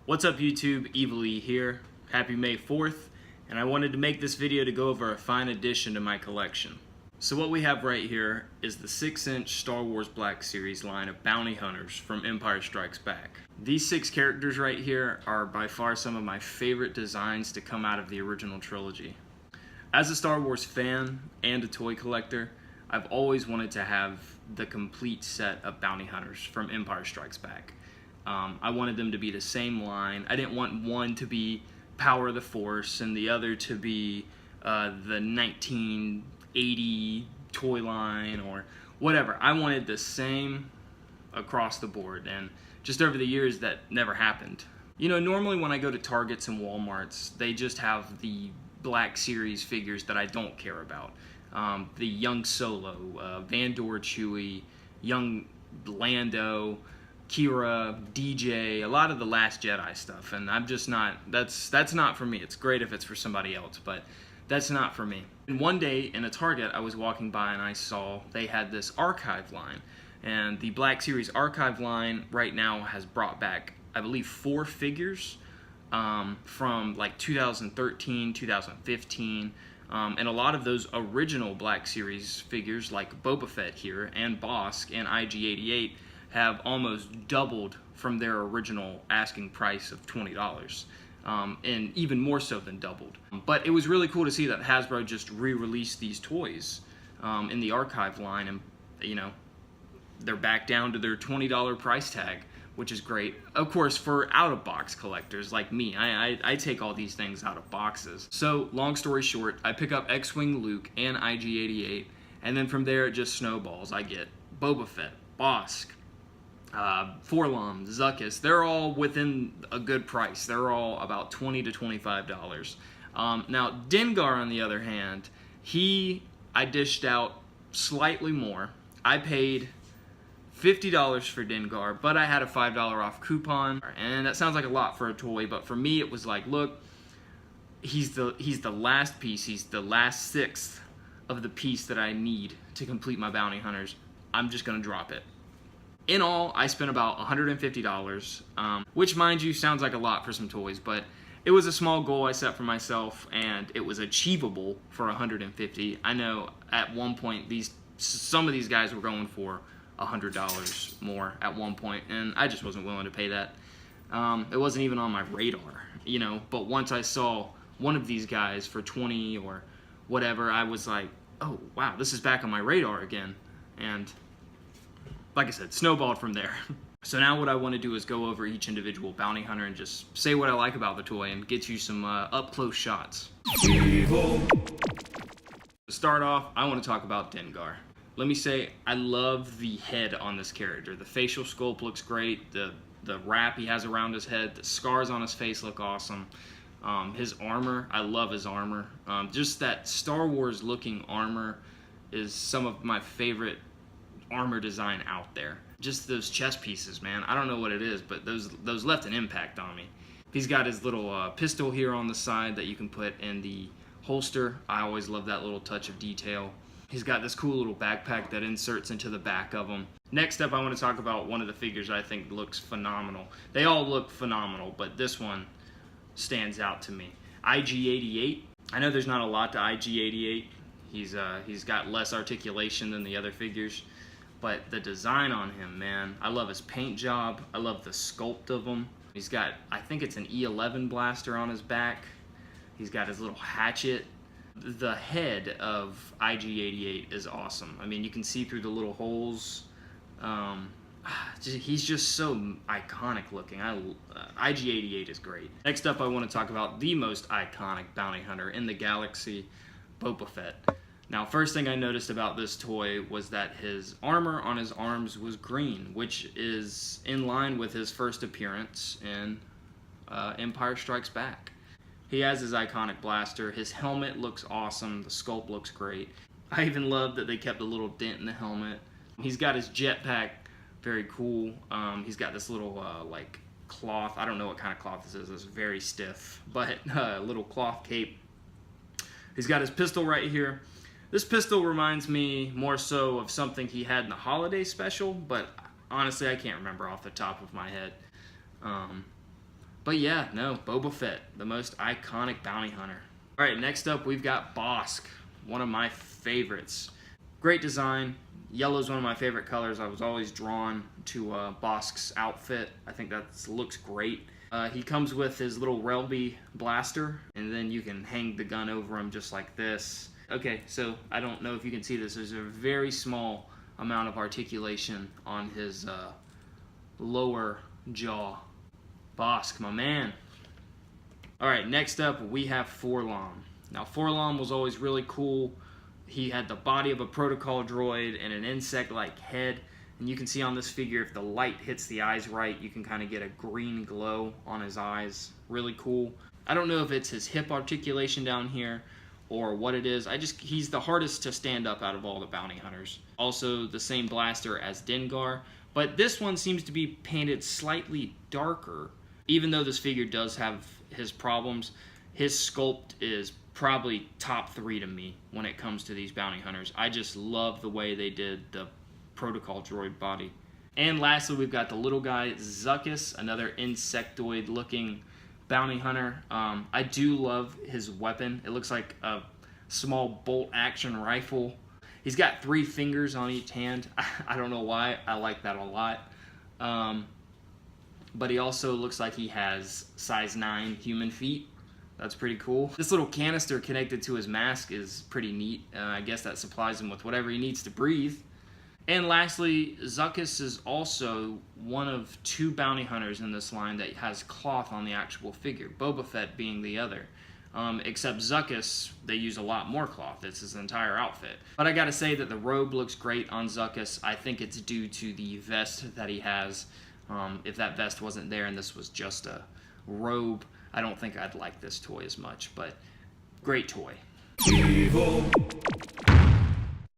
What's up YouTube, Evil E here. Happy May 4th, and I wanted to make this video to go over a fine addition to my collection. So what we have right here is the 6-inch Star Wars Black Series line of bounty hunters from Empire Strikes Back. These 6 characters right here are by far some of my favorite designs to come out of the original trilogy. As a Star Wars fan and a toy collector, I've always wanted to have the complete set of bounty hunters from Empire Strikes Back. I wanted them to be the same line. I didn't want one to be Power of the Force and the other to be the 1980 toy line or whatever. I wanted the same across the board, and just over the years that never happened. You know, normally when I go to Targets and Walmarts, they just have the Black Series figures that I don't care about. The young Solo, Vandor Chewie, young Lando, Kira, DJ, a lot of the Last Jedi stuff, and I'm just not, that's not for me. It's great if it's for somebody else, but that's not for me. And one day in a Target, I was walking by and I saw they had this archive line, and the Black Series archive line right now has brought back, I believe, 4 figures from like 2013, 2015, and a lot of those original Black Series figures like Boba Fett here and Bossk and IG-88 have almost doubled from their original asking price of $20, and even more so than doubled. But it was really cool to see that Hasbro just re-released these toys in the archive line, and you know, they're back down to their $20 price tag, which is great. Of course, for out-of-box collectors like me, I take all these things out of boxes. So, long story short, I pick up X-Wing Luke and IG-88, and then from there it just snowballs. I get Boba Fett, Bossk, Forlom, Zuckuss. They're all within a good price. They're all about $20 to $25. Now, Dengar, on the other hand, I dished out slightly more. I paid $50 for Dengar, but I had a $5 off coupon, and that sounds like a lot for a toy, but for me it was like, look, he's the last piece, he's the last sixth of the piece that I need to complete my bounty hunters. I'm just gonna drop it. In all, I spent about $150, which, mind you, sounds like a lot for some toys, but it was a small goal I set for myself, and it was achievable for $150. I know at one point some of these guys were going for $100 more at one point, and I just wasn't willing to pay that. It wasn't even on my radar, you know, but once I saw one of these guys for $20 or whatever, I was like, oh wow, this is back on my radar again, and like I said, snowballed from there. So now what I want to do is go over each individual bounty hunter and just say what I like about the toy and get you some up-close shots. Evil. To start off, I want to talk about Dengar. Let me say, I love the head on this character. The facial sculpt looks great. The wrap he has around his head, the scars on his face look awesome. His armor, I love his armor. Just that Star Wars looking armor is some of my favorite armor design out there. Just those chest pieces, man. I don't know what it is, but those left an impact on me. He's got his little pistol here on the side that you can put in the holster. I always love that little touch of detail. He's got this cool little backpack that inserts into the back of him. Next up, I want to talk about one of the figures I think looks phenomenal. They all look phenomenal, but this one stands out to me. IG-88. I know there's not a lot to IG-88. He's got less articulation than the other figures, but the design on him, man, I love his paint job. I love the sculpt of him. He's got, I think it's an E11 blaster on his back. He's got his little hatchet. The head of IG-88 is awesome. I mean, you can see through the little holes. He's just so iconic looking. IG-88 is great. Next up, I want to talk about the most iconic bounty hunter in the galaxy, Boba Fett. Now, first thing I noticed about this toy was that his armor on his arms was green, which is in line with his first appearance in Empire Strikes Back. He has his iconic blaster. His helmet looks awesome. The sculpt looks great. I even love that they kept a little dent in the helmet. He's got his jetpack, very cool. He's got this little like cloth. I don't know what kind of cloth this is. It's very stiff, but little cloth cape. He's got his pistol right here. This pistol reminds me more so of something he had in the holiday special, but honestly I can't remember off the top of my head. But yeah, no, Boba Fett, the most iconic bounty hunter. All right, next up we've got Bossk, one of my favorites. Great design. Yellow is one of my favorite colors. I was always drawn to Bossk's outfit. I think that looks great. He comes with his little Relby blaster, and then you can hang the gun over him just like this. Okay, so I don't know if you can see this. There's a very small amount of articulation on his lower jaw. Bossk, my man. Alright, next up we have 4-LOM. Now 4-LOM was always really cool. He had the body of a protocol droid and an insect-like head. And you can see on this figure, if the light hits the eyes right, you can kind of get a green glow on his eyes. Really cool. I don't know if it's his hip articulation down here or what it is. He's the hardest to stand up out of all the bounty hunters. Also the same blaster as Dengar, but this one seems to be painted slightly darker. Even though this figure does have his problems, his sculpt is probably top 3 to me when it comes to these bounty hunters. I just love the way they did the protocol droid body. And lastly, we've got the little guy, Zuckuss, another insectoid looking bounty hunter. I do love his weapon. It looks like a small bolt action rifle. He's got 3 fingers on each hand. I don't know why. I like that a lot. But he also looks like he has size 9 human feet. That's pretty cool. This little canister connected to his mask is pretty neat. I guess that supplies him with whatever he needs to breathe. And lastly, Zuckuss is also one of 2 bounty hunters in this line that has cloth on the actual figure, Boba Fett being the other. Except Zuckuss, they use a lot more cloth. It's his entire outfit. But I gotta say that the robe looks great on Zuckuss. I think it's due to the vest that he has. If that vest wasn't there and this was just a robe, I don't think I'd like this toy as much, but great toy. Evil.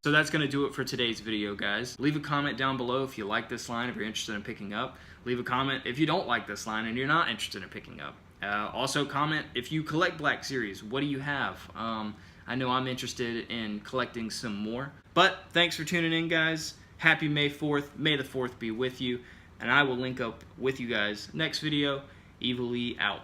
So that's going to do it for today's video, guys. Leave a comment down below if you like this line, if you're interested in picking up. Leave a comment if you don't like this line and you're not interested in picking up. Also comment if you collect Black Series, what do you have? I know I'm interested in collecting some more. But thanks for tuning in, guys. Happy May 4th. May the 4th be with you. And I will link up with you guys next video. Evil E out.